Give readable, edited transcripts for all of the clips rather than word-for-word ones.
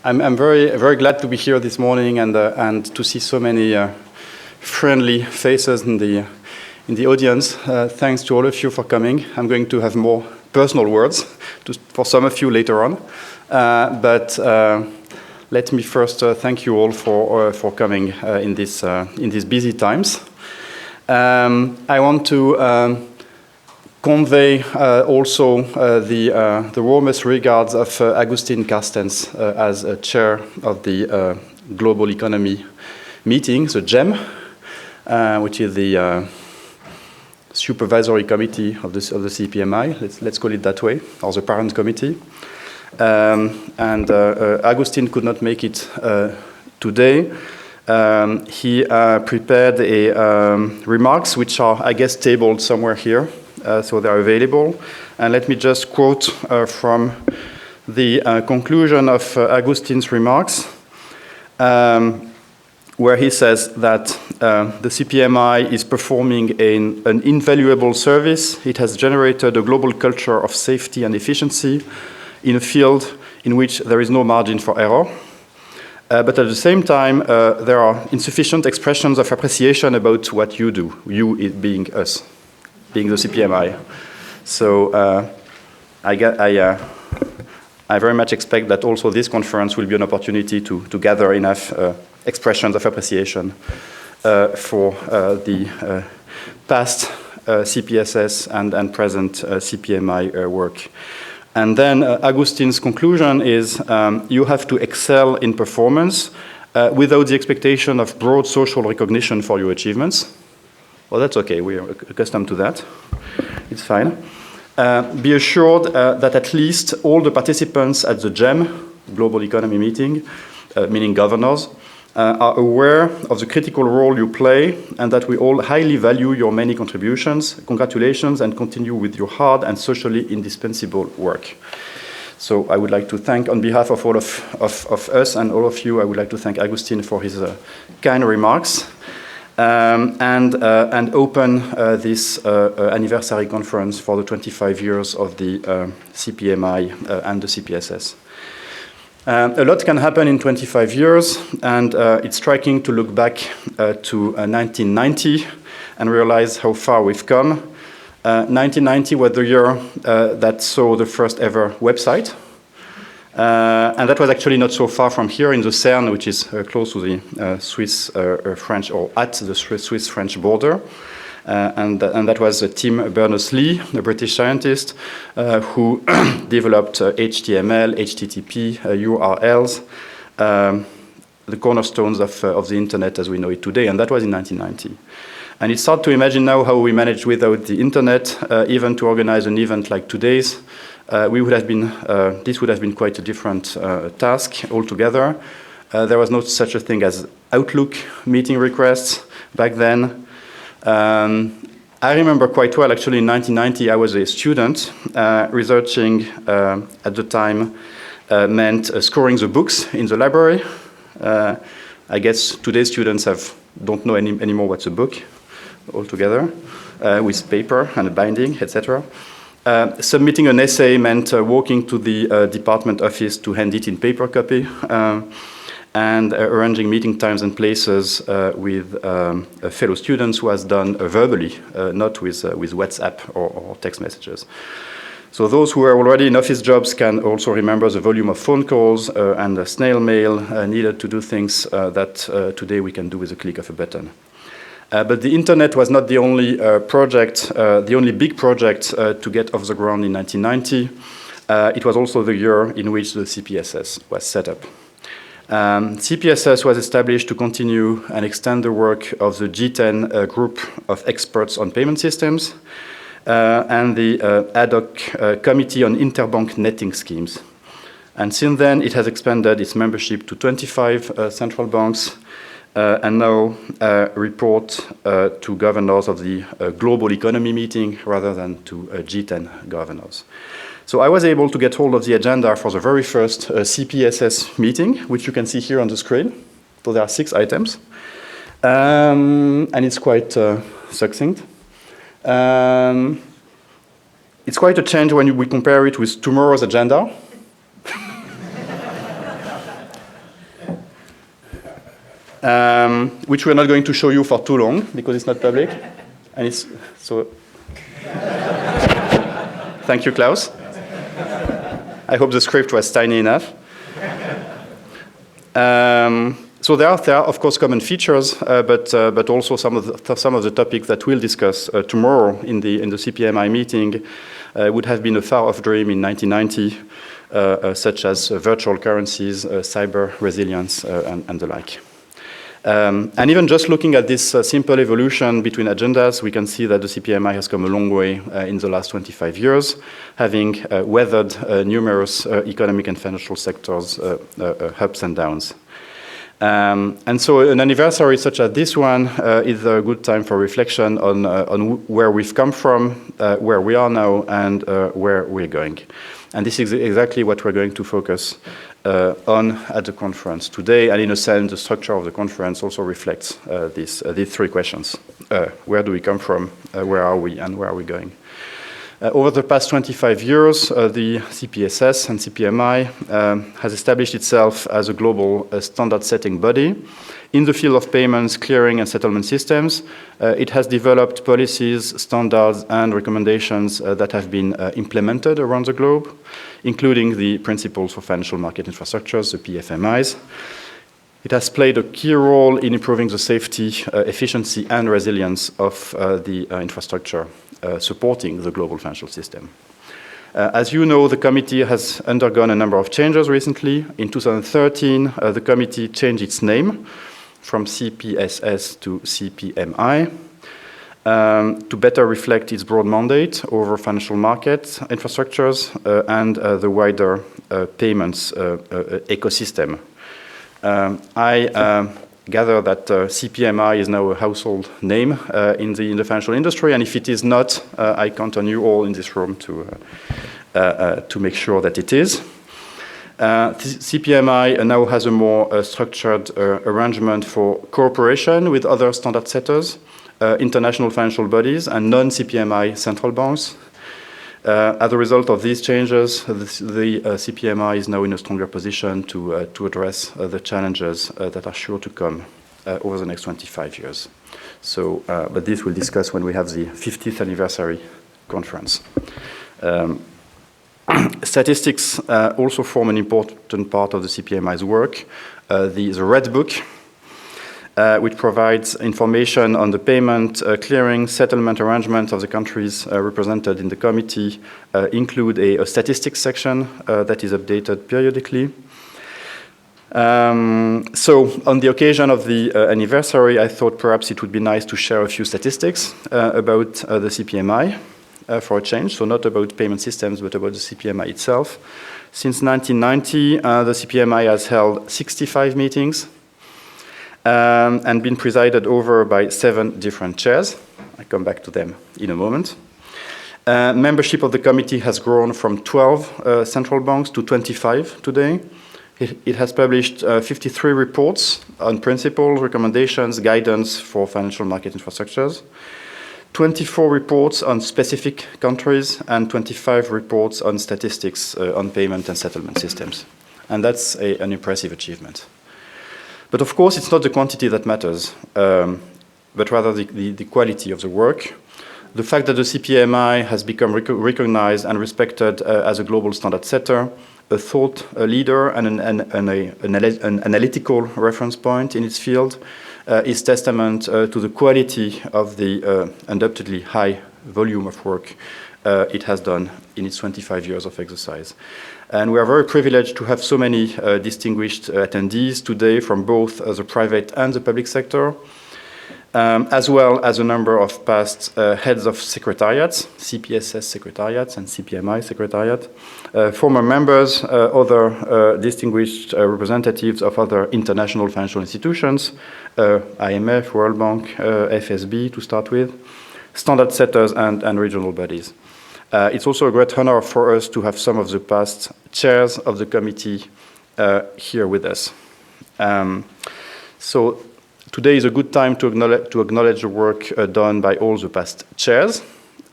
I'm very glad to be here this morning and to see so many friendly faces in the audience. Thanks to all of you for coming. I'm going to have more personal words for some of you later on, but let me first thank you all for coming in these busy times. I want to convey also the warmest regards of Agustín Carstens as chair of the Global Economy Meeting, the GEM, which is the supervisory committee of the CPMI, let's call it that way, or the parent committee. Agustín could not make it today. He prepared remarks which are, I guess, tabled somewhere here. So they're available. And let me just quote from the conclusion of Agustín's remarks, where he says that the CPMI is performing an invaluable service. It has generated a global culture of safety and efficiency in a field in which there is no margin for error. But at the same time, there are insufficient expressions of appreciation about what you do, you being us, being the CPMI. So I very much expect that also this conference will be an opportunity to gather enough expressions of appreciation for the past CPSS and present CPMI work. And then Agustín's conclusion is you have to excel in performance without the expectation of broad social recognition for your achievements. Well, that's okay. We are accustomed to that. It's fine. Be assured that at least all the participants at the GEM, Global Economy Meeting, meaning governors, are aware of the critical role you play and that we all highly value your many contributions. Congratulations and continue with your hard and socially indispensable work. So I would like to thank, on behalf of all of us and all of you, I would like to thank Agustín for his kind remarks. And open this anniversary conference for the 25 years of the CPMI and the CPSS. A lot can happen in 25 years, and it's striking to look back to 1990 and realize how far we've come. 1990 was the year that saw the first ever website. And that was actually not so far from here in the CERN, which is close to the Swiss-French, or at the Swiss-French border. And that was Tim Berners-Lee, a British scientist, who developed HTML, HTTP, URLs, the cornerstones of the internet as we know it today, and that was in 1990. And it's hard to imagine now how we managed without the internet, even to organize an event like today's. This would have been quite a different task altogether. There was no such a thing as Outlook meeting requests back then. I remember quite well, actually, in 1990, I was a student. Researching at the time meant scoring the books in the library. I guess today's students don't know anymore what's a book altogether, with paper and a binding, etc. Submitting an essay meant walking to the department office to hand it in paper copy, and arranging meeting times and places with fellow students was done verbally, not with WhatsApp or text messages. So those who are already in office jobs can also remember the volume of phone calls and the snail mail needed to do things that today we can do with a click of a button. But the internet was not the only project, the only big project to get off the ground in 1990. It was also the year in which the CPSS was set up. CPSS was established to continue and extend the work of the G10 group of experts on payment systems and the ad hoc committee on interbank netting schemes. And since then, it has expanded its membership to 25 central banks, and now report to governors of the Global Economy Meeting rather than to G10 governors. So I was able to get hold of the agenda for the very first CPSS meeting, which you can see here on the screen. So there are 6 items, and it's quite succinct. It's quite a change when we compare it with tomorrow's agenda. which we're not going to show you for too long because it's not public. And it's so. Thank you, Klaus. I hope the script was tiny enough. So there are, of course, common features, but also some of the topics that we'll discuss tomorrow in the CPMI meeting would have been a far-off dream in 1990, such as virtual currencies, cyber resilience, and the like. And even just looking at this simple evolution between agendas, we can see that the CPMI has come a long way in the last 25 years, having weathered numerous economic and financial sectors' ups and downs. And so an anniversary such as this one is a good time for reflection on where we've come from, where we are now, and where we're going. And this is exactly what we're going to focus on at the conference today. And in a sense, the structure of the conference also reflects these three questions. Where do we come from, where are we, and where are we going? Over the past 25 years, the CPSS and CPMI has established itself as a global standard-setting body. In the field of payments, clearing, and settlement systems, it has developed policies, standards, and recommendations that have been implemented around the globe, including the Principles for Financial Market Infrastructures, the PFMIs. It has played a key role in improving the safety, efficiency, and resilience of the infrastructure supporting the global financial system. As you know, the committee has undergone a number of changes recently. In 2013, the committee changed its name from CPSS to CPMI to better reflect its broad mandate over financial market infrastructures and the wider payments ecosystem. I gather that CPMI is now a household name in the financial industry, and if it is not, I count on you all in this room to make sure that it is. CPMI now has a more structured arrangement for cooperation with other standard setters, international financial bodies, and non-CPMI central banks. As a result of these changes, the CPMI is now in a stronger position to address the challenges that are sure to come over the next 25 years. So, but this we'll discuss when we have the 50th anniversary conference. Statistics also form an important part of the CPMI's work. The Red Book, which provides information on the payment, clearing, settlement arrangement of the countries represented in the committee, include a statistics section that is updated periodically. So on the occasion of the anniversary, I thought perhaps it would be nice to share a few statistics about the CPMI for a change, so not about payment systems, but about the CPMI itself. Since 1990, the CPMI has held 65 meetings, and been presided over by 7 different chairs. I'll come back to them in a moment. Membership of the committee has grown from 12 central banks to 25 today. It has published 53 reports on principles, recommendations, guidance for financial market infrastructures, 24 reports on specific countries, and 25 reports on statistics on payment and settlement systems. And that's an impressive achievement. But of course, it's not the quantity that matters, but rather the quality of the work. The fact that the CPMI has become recognized and respected as a global standard setter, a thought leader, and an analytical reference point in its field is testament to the quality of the undoubtedly high volume of work it has done in its 25 years of exercise. And we are very privileged to have so many distinguished attendees today from both the private and the public sector, as well as a number of past heads of secretariats, CPSS secretariats and CPMI secretariat, former members, other distinguished representatives of other international financial institutions, IMF, World Bank, FSB to start with, standard setters and regional bodies. It's also a great honor for us to have some of the past chairs of the committee here with us. So today is a good time to acknowledge the work done by all the past chairs.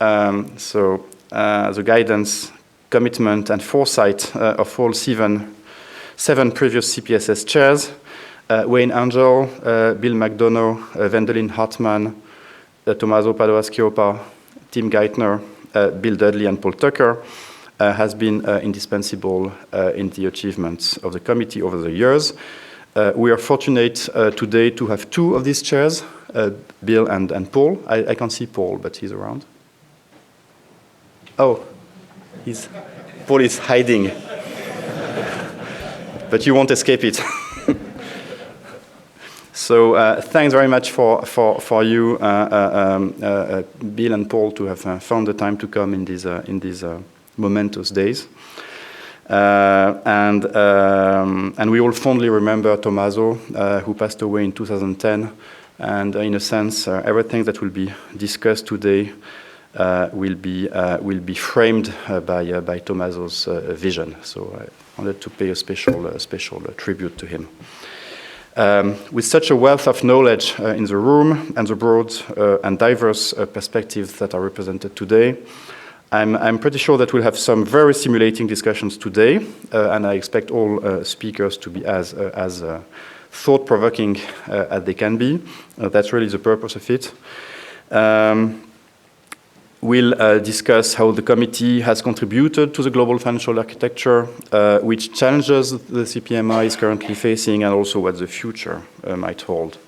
The guidance, commitment, and foresight of all seven previous CPSS chairs Wayne Angel, Bill McDonough, Wendelin Hartmann, Tommaso Padova-Schioppa, Tim Geithner, Bill Dudley, and Paul Tucker has been indispensable in the achievements of the committee over the years. We are fortunate today to have two of these chairs, Bill and Paul. I can't see Paul, but he's around. Oh, Paul is hiding. But you won't escape it. So thanks very much for you, Bill and Paul, to have found the time to come in these momentous days. And we all fondly remember Tommaso, who passed away in 2010. And in a sense, everything that will be discussed today will be framed by Tommaso's vision. So I wanted to pay a special tribute to him. With such a wealth of knowledge in the room and the broad and diverse perspectives that are represented today, I'm pretty sure that we'll have some very stimulating discussions today, and I expect all speakers to be as thought-provoking as they can be. That's really the purpose of it. We'll discuss how the committee has contributed to the global financial architecture, which challenges the CPMI is currently facing, and also what the future might hold.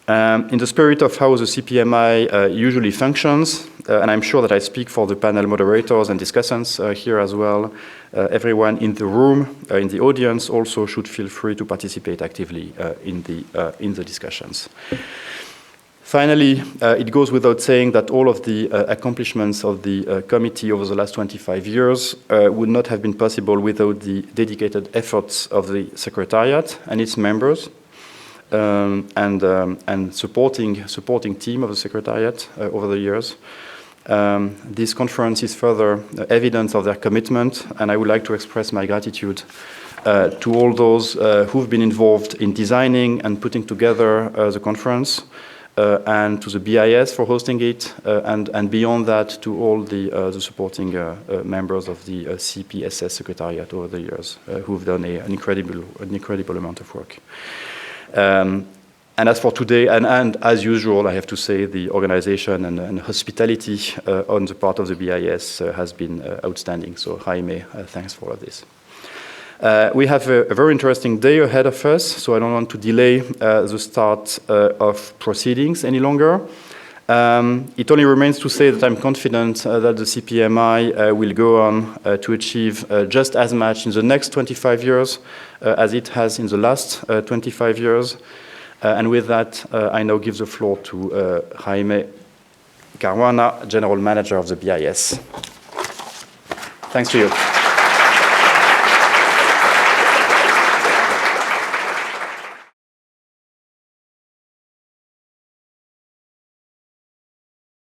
In the spirit of how the CPMI usually functions, and I'm sure that I speak for the panel moderators and discussants here as well, everyone in the room, in the audience, also should feel free to participate actively in the discussions. Finally, it goes without saying that all of the accomplishments of the committee over the last 25 years would not have been possible without the dedicated efforts of the Secretariat and its members, and supporting team of the Secretariat over the years. This conference is further evidence of their commitment, and I would like to express my gratitude to all those who've been involved in designing and putting together the conference, and to the BIS for hosting it, and beyond that to all the supporting members of the CPSS Secretariat over the years, who've done an incredible amount of work. And as for today, and as usual, I have to say the organization and hospitality on the part of the BIS has been outstanding. So Jaime, thanks for all of this. We have a very interesting day ahead of us, so I don't want to delay the start of proceedings any longer. It only remains to say that I'm confident that the CPMI will go on to achieve just as much in the next 25 years as it has in the last 25 years. And with that, I now give the floor to Jaime Caruana, General Manager of the BIS. Thanks to you.